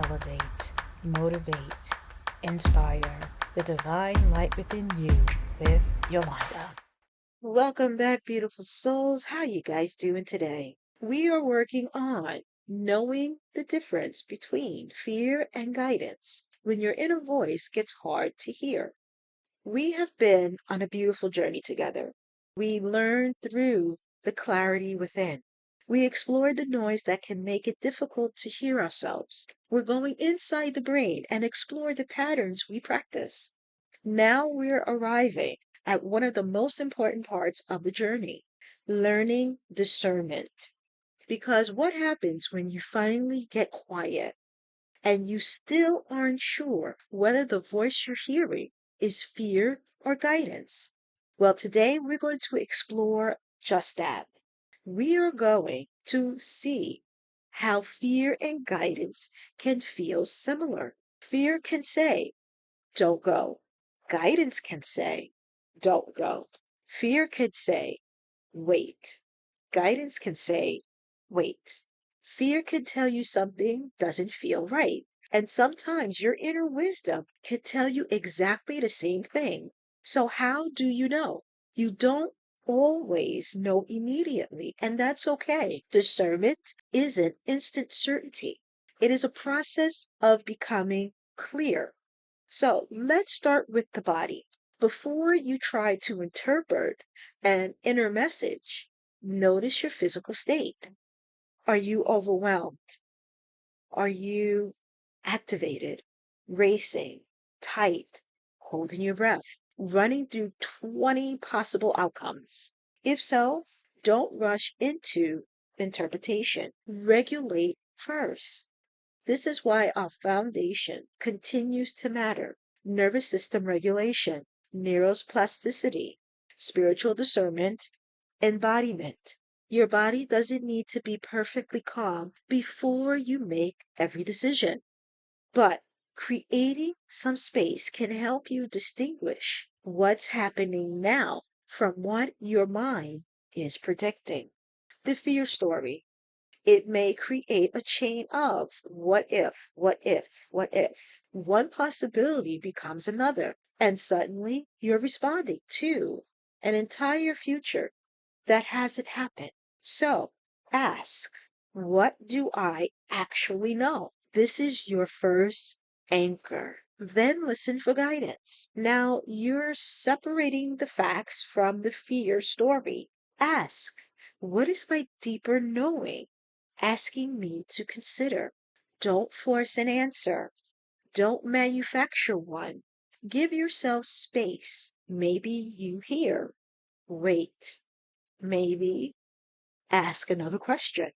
elevate, motivate, inspire the divine light within you with Yolanda. Welcome back, beautiful souls. How you guys doing today? We are working on knowing the difference between fear and guidance when your inner voice gets hard to hear. We have been on a beautiful journey together. We learned through the clarity within. We explored the noise that can make it difficult to hear ourselves. We're going inside the brain and explore the patterns we practice. Now we're arriving at one of the most important parts of the journey, learning discernment. Because what happens when you finally get quiet and you still aren't sure whether the voice you're hearing is fear or guidance? Well, today we're going to explore just that. We are going to see how fear and guidance can feel similar. Fear can say, don't go. Guidance can say, don't go. Fear can say, wait. Guidance can say, wait. Fear can tell you something doesn't feel right. And sometimes your inner wisdom can tell you exactly the same thing. So, how do you know? You don't always know immediately, and that's okay. Discernment isn't instant certainty, it is a process of becoming clear. So let's start with the body. Before you try to interpret an inner message, notice your physical state. Are you overwhelmed? Are you activated, racing, tight, holding your breath, running through 20 possible outcomes? If so, don't rush into interpretation. Regulate first. This is why our foundation continues to matter. Nervous system regulation, neuroplasticity, spiritual discernment, embodiment. Your body doesn't need to be perfectly calm before you make every decision. But creating some space can help you distinguish what's happening now from what your mind is predicting. The fear story. It may create a chain of what if, what if, what if. One possibility becomes another, and suddenly you're responding to an entire future that hasn't happened. So ask, what do I actually know? This is your first anchor. Then listen for guidance. Now you're separating the facts from the fear story. Ask, what is my deeper knowing asking me to consider? Don't force an answer. Don't manufacture one. Give yourself space. Maybe you hear, wait. Maybe ask another question.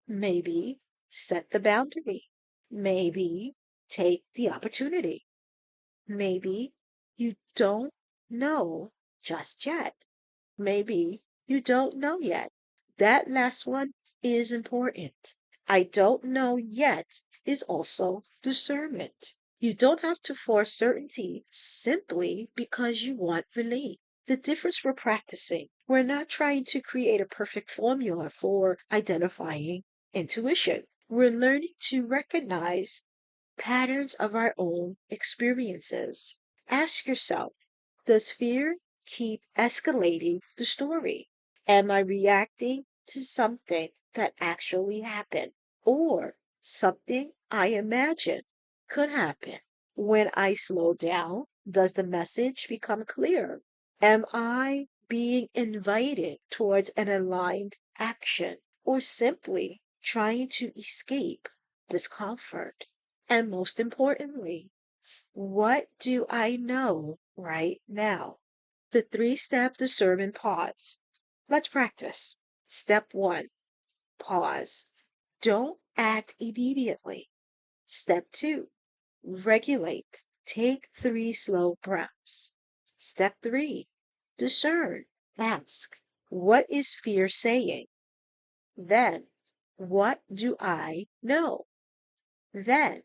Maybe set the boundary. Maybe take the opportunity. Maybe you don't know just yet. Maybe you don't know yet. That last one is important. I don't know yet is also discernment. You don't have to force certainty simply because you want relief. The difference we're practicing, we're not trying to create a perfect formula for identifying intuition. We're learning to recognize patterns of our own experiences. Ask yourself, does fear keep escalating the story? Am I reacting to something that actually happened or something I imagine could happen? When I slow down, does the message become clear? Am I being invited towards an aligned action or simply trying to escape discomfort? And most importantly, what do I know right now? The three-step discernment pause. Let's practice. Step one, pause. Don't act immediately. Step two, regulate. Take 3 slow breaths. Step three, discern. Ask, what is fear saying? Then, what do I know? Then,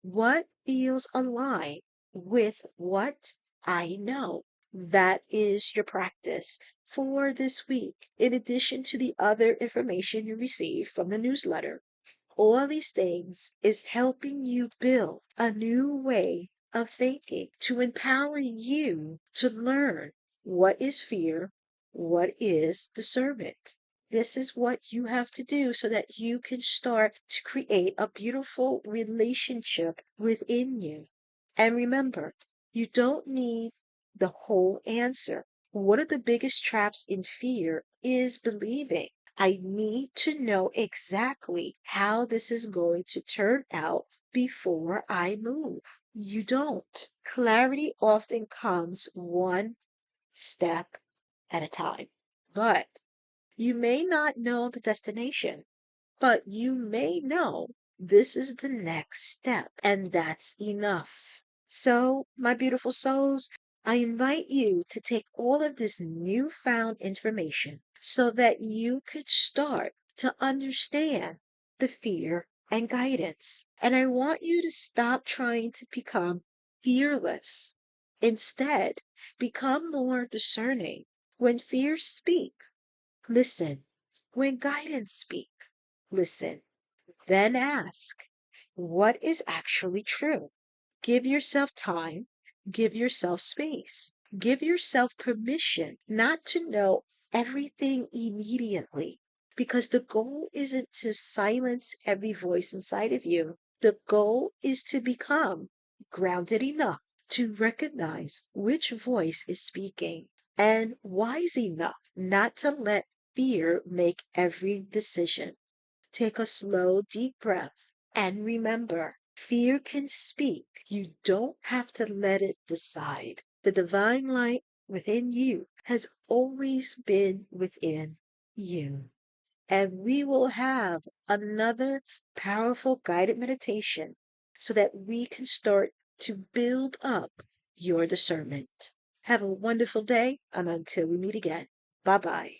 what feels aligned with what I know? That is your practice for this week, in addition to the other information you receive from the newsletter. all these things is helping you build a new way of thinking to empower you to learn what is fear, what is discernment. This is what you have to do so that you can start to create a beautiful relationship within you. And remember, you don't need the whole answer. One of the biggest traps in fear is believing I need to know exactly how this is going to turn out before I move. You don't. Clarity often comes one step at a time. But you may not know the destination, but you may know this is the next step, and that's enough. So, my beautiful souls, I invite you to take all of this newfound information so that you could start to understand the fear and guidance. And I want you to stop trying to become fearless. Instead, become more discerning. When fears speak, listen. When guidance speak, listen. Then ask, what is actually true? Give yourself time, give yourself space, give yourself permission not to know everything immediately. Because the goal isn't to silence every voice inside of you. The goal is to become grounded enough to recognize which voice is speaking and wise enough not to let fear make every decision. Take a slow, deep breath and remember, fear can speak. You don't have to let it decide. The divine light within you has always been within you. And we will have another powerful guided meditation so that we can start to build up your discernment. Have a wonderful day, and until we meet again, bye bye.